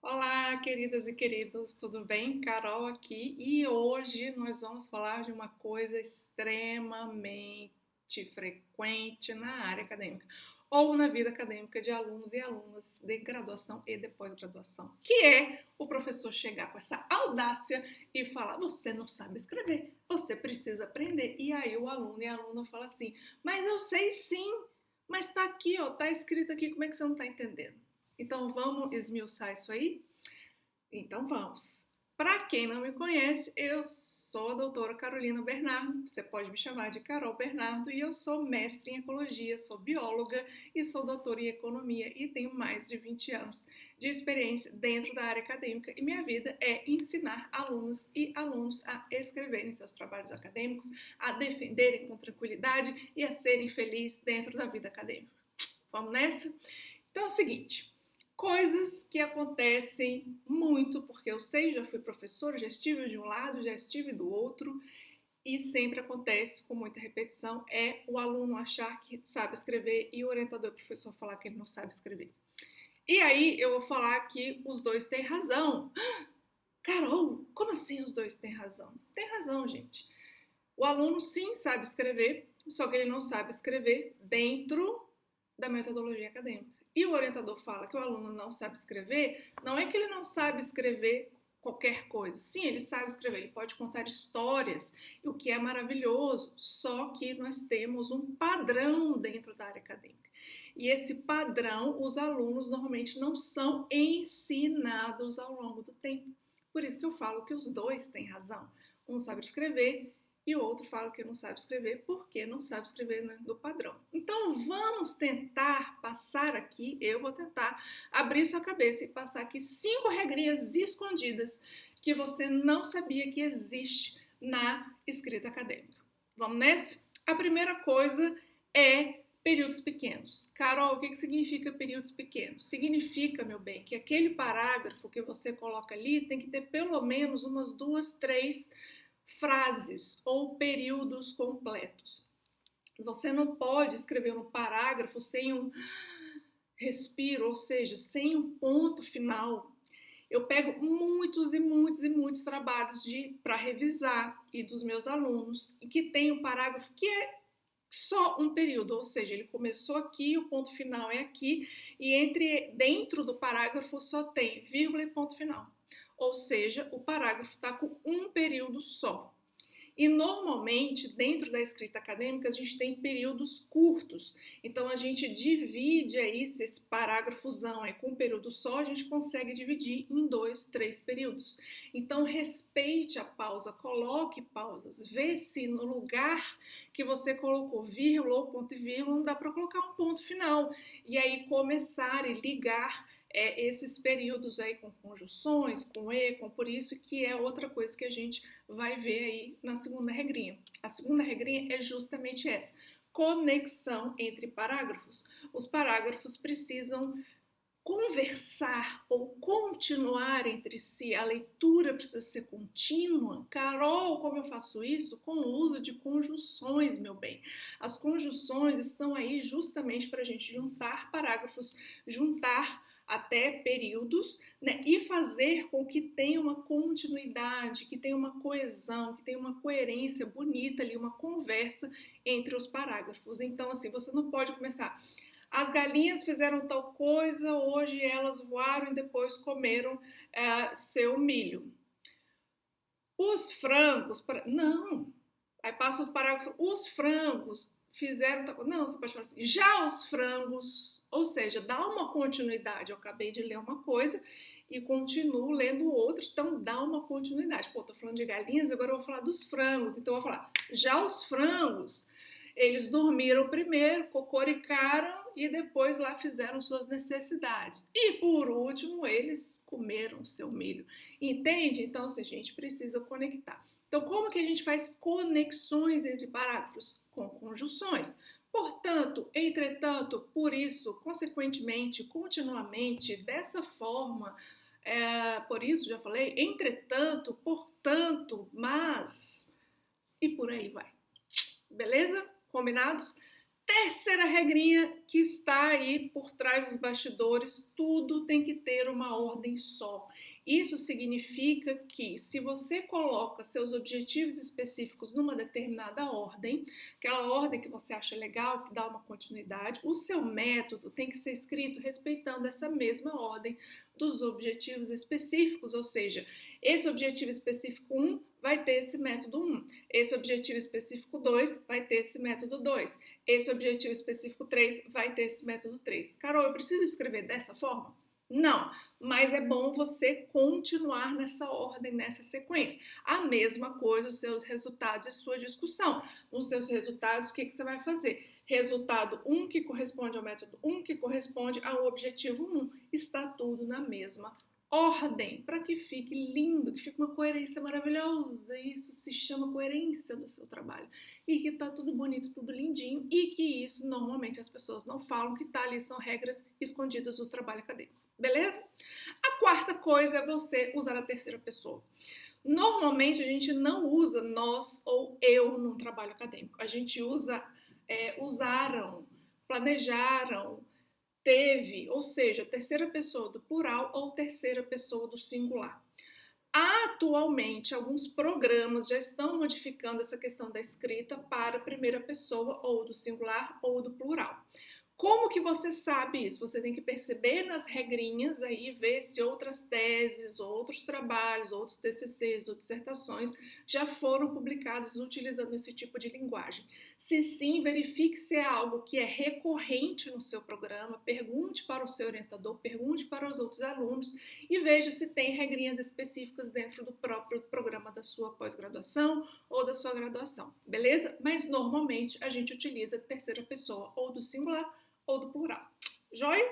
Olá, queridas e queridos, tudo bem? Carol aqui e hoje nós vamos falar de uma coisa extremamente frequente na área acadêmica ou na vida acadêmica de alunos e alunas de graduação e de pós-graduação, que é o professor chegar com essa audácia e falar: você não sabe escrever, você precisa aprender. E aí o aluno e a aluna falam assim: mas eu sei sim, mas está aqui, ó, está escrito aqui, como é que você não está entendendo? Então vamos esmiuçar isso aí? Então vamos. Para quem não me conhece, eu sou a doutora Carolina Bernardo, você pode me chamar de Carol Bernardo, e eu sou mestre em ecologia, sou bióloga e sou doutora em economia e tenho mais de 20 anos de experiência dentro da área acadêmica e minha vida é ensinar alunas e alunos a escreverem seus trabalhos acadêmicos, a defenderem com tranquilidade e a serem felizes dentro da vida acadêmica. Vamos nessa? Então é o seguinte, coisas que acontecem muito, porque eu sei, já fui professora, já estive de um lado, já estive do outro, e sempre acontece com muita repetição, é o aluno achar que sabe escrever e o orientador, o professor, falar que ele não sabe escrever. E aí eu vou falar que os dois têm razão. Carol, como assim os dois têm razão? Tem razão, gente. O aluno sim sabe escrever, só que ele não sabe escrever dentro da metodologia acadêmica. E o orientador fala que o aluno não sabe escrever, não é que ele não sabe escrever qualquer coisa. Sim, ele sabe escrever, ele pode contar histórias, o que é maravilhoso, só que nós temos um padrão dentro da área acadêmica. E esse padrão, os alunos normalmente não são ensinados ao longo do tempo. Por isso que eu falo que os dois têm razão. Um sabe escrever e o outro fala que não sabe escrever porque não sabe escrever, né, do padrão. Então vamos tentar passar aqui, eu vou tentar abrir sua cabeça e passar aqui 5 regrinhas escondidas que você não sabia que existe na escrita acadêmica. Vamos nessa? A primeira coisa é períodos pequenos. Carol, o que significa períodos pequenos? Significa, meu bem, que aquele parágrafo que você coloca ali tem que ter pelo menos umas 2, 3 frases ou períodos completos. Você não pode escrever um parágrafo sem um respiro, ou seja, sem um ponto final. Eu pego muitos e muitos e muitos trabalhos para revisar e dos meus alunos e que tem um parágrafo que é só um período, ou seja, ele começou aqui, o ponto final é aqui e dentro do parágrafo só tem vírgula e ponto final. Ou seja, o parágrafo está com um período só. E normalmente, dentro da escrita acadêmica, a gente tem períodos curtos. Então a gente divide aí, se esse parágrafozão é com um período só, a gente consegue dividir em 2, 3 períodos. Então respeite a pausa, coloque pausas, vê se no lugar que você colocou vírgula ou ponto e vírgula, não dá para colocar um ponto final. E aí começar e ligar esses períodos aí com conjunções, com e, com por isso, que é outra coisa que a gente vai ver aí na segunda regrinha. A segunda regrinha é justamente essa: conexão entre parágrafos. Os parágrafos precisam conversar ou continuar entre si, a leitura precisa ser contínua. Carol, como eu faço isso? Com o uso de conjunções, meu bem. As conjunções estão aí justamente para a gente juntar parágrafos, juntar até períodos, né, e fazer com que tenha uma continuidade, que tenha uma coesão, que tenha uma coerência bonita ali, uma conversa entre os parágrafos. Então, assim, você não pode começar: as galinhas fizeram tal coisa, hoje elas voaram e depois comeram seu milho. Os frangos, não. Aí passa o parágrafo: os frangos fizeram tal coisa. Não, você pode falar assim: já os frangos, ou seja, dá uma continuidade. Eu acabei de ler uma coisa e continuo lendo outra, então dá uma continuidade. Pô, tô falando de galinhas, agora eu vou falar dos frangos. Então eu vou falar: já os frangos, eles dormiram primeiro, cocoricaram e depois lá fizeram suas necessidades. E por último, eles comeram seu milho. Entende? Então, assim, a gente precisa conectar. Então, como que a gente faz conexões entre parágrafos? Com conjunções. Portanto, entretanto, por isso, consequentemente, continuamente, dessa forma, por isso já falei, entretanto, portanto, mas, e por aí vai. Beleza? Combinados? Terceira regrinha que está aí por trás dos bastidores, tudo tem que ter uma ordem só. Isso significa que se você coloca seus objetivos específicos numa determinada ordem, aquela ordem que você acha legal, que dá uma continuidade, o seu método tem que ser escrito respeitando essa mesma ordem dos objetivos específicos, ou seja, esse objetivo específico 1 vai ter esse método 1, esse objetivo específico 2 vai ter esse método 2, esse objetivo específico 3 vai ter esse método 3. Carol, eu preciso escrever dessa forma? Não, mas é bom você continuar nessa ordem, nessa sequência. A mesma coisa, os seus resultados e sua discussão. Nos seus resultados, o que você vai fazer? Resultado 1 que corresponde ao método 1, que corresponde ao objetivo 1. Está tudo na mesma ordem, para que fique lindo, que fique uma coerência maravilhosa. Isso se chama coerência do seu trabalho. E que tá tudo bonito, tudo lindinho, e que isso normalmente as pessoas não falam, que tá ali são regras escondidas do trabalho acadêmico. Beleza? A quarta coisa é você usar a terceira pessoa. Normalmente a gente não usa nós ou eu num trabalho acadêmico. A gente usa usaram, planejaram, teve, ou seja, terceira pessoa do plural ou terceira pessoa do singular. Atualmente, alguns programas já estão modificando essa questão da escrita para a primeira pessoa ou do singular ou do plural. Como que você sabe isso? Você tem que perceber nas regrinhas aí, ver se outras teses, outros trabalhos, outros TCCs ou dissertações já foram publicados utilizando esse tipo de linguagem. Se sim, verifique se é algo que é recorrente no seu programa, pergunte para o seu orientador, pergunte para os outros alunos e veja se tem regrinhas específicas dentro do próprio programa da sua pós-graduação ou da sua graduação, beleza? Mas normalmente a gente utiliza terceira pessoa ou do singular ou do plural. Joia?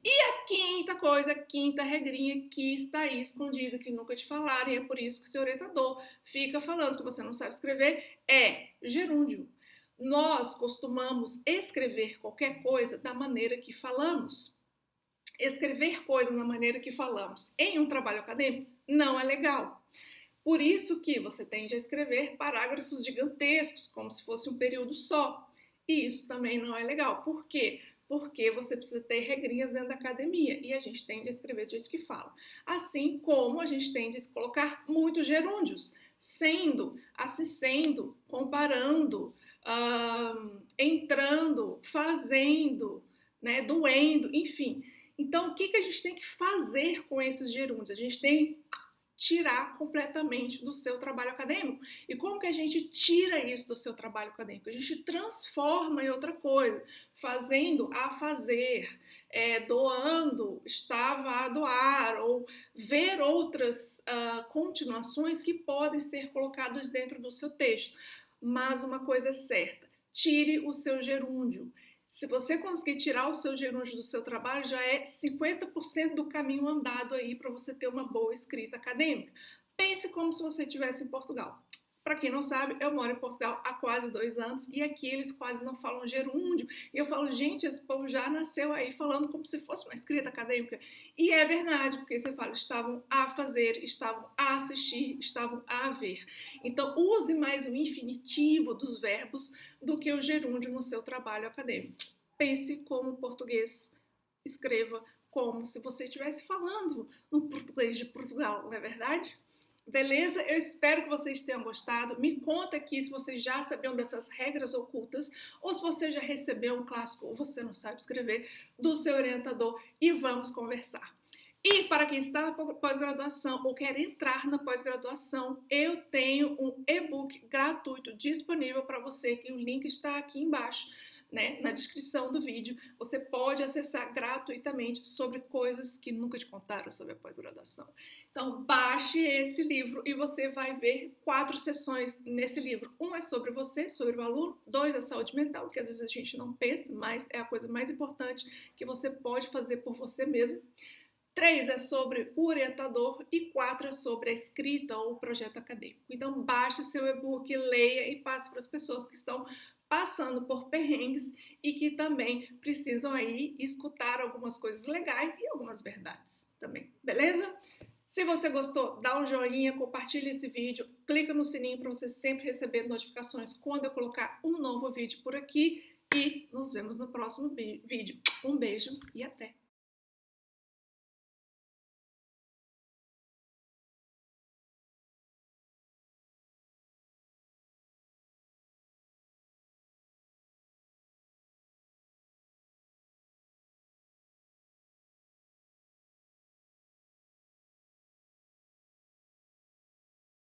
E a quinta coisa, a quinta regrinha que está aí escondida, que nunca te falaram, e é por isso que o seu orientador fica falando que você não sabe escrever, é gerúndio. Nós costumamos escrever qualquer coisa da maneira que falamos. Escrever coisa da maneira que falamos em um trabalho acadêmico não é legal. Por isso que você tende a escrever parágrafos gigantescos, como se fosse um período só. E isso também não é legal. Por quê? Porque você precisa ter regrinhas dentro da academia e a gente tende a escrever do jeito que fala. Assim como a gente tende a colocar muitos gerúndios, sendo, assistendo, comparando, entrando, fazendo, né, doendo, enfim. Então, o que a gente tem que fazer com esses gerúndios? A gente tem tirar completamente do seu trabalho acadêmico. E como que a gente tira isso do seu trabalho acadêmico? A gente transforma em outra coisa, fazendo a fazer, doando, estava a doar, ou ver outras continuações que podem ser colocadas dentro do seu texto. Mas uma coisa é certa, tire o seu gerúndio. Se você conseguir tirar o seu gerúndio do seu trabalho, já é 50% do caminho andado aí para você ter uma boa escrita acadêmica. Pense como se você estivesse em Portugal. Para quem não sabe, eu moro em Portugal há quase 2 anos e aqui eles quase não falam gerúndio. E eu falo, gente, esse povo já nasceu aí falando como se fosse uma escrita acadêmica. E é verdade, porque você fala, estavam a fazer, estavam a assistir, estavam a ver. Então, use mais o infinitivo dos verbos do que o gerúndio no seu trabalho acadêmico. Pense como português, escreva como se você estivesse falando no português de Portugal, não é verdade? Beleza? Eu espero que vocês tenham gostado. Me conta aqui se vocês já sabiam dessas regras ocultas ou se você já recebeu um clássico ou você não sabe escrever do seu orientador e vamos conversar. E para quem está na pós-graduação ou quer entrar na pós-graduação, eu tenho um e-book gratuito disponível para você, que o link está aqui embaixo, né, na descrição do vídeo. Você pode acessar gratuitamente sobre coisas que nunca te contaram sobre a pós-graduação. Então, baixe esse livro e você vai ver 4 sessões nesse livro. 1 é sobre você, sobre o aluno. 2 é saúde mental, que às vezes a gente não pensa, mas é a coisa mais importante que você pode fazer por você mesmo. 3 é sobre o orientador e 4 é sobre a escrita ou o projeto acadêmico. Então, baixe seu e-book, leia e passe para as pessoas que estão passando por perrengues e que também precisam aí escutar algumas coisas legais e algumas verdades também, beleza? Se você gostou, dá um joinha, compartilha esse vídeo, clica no sininho para você sempre receber notificações quando eu colocar um novo vídeo por aqui e nos vemos no próximo vídeo. Um beijo e até!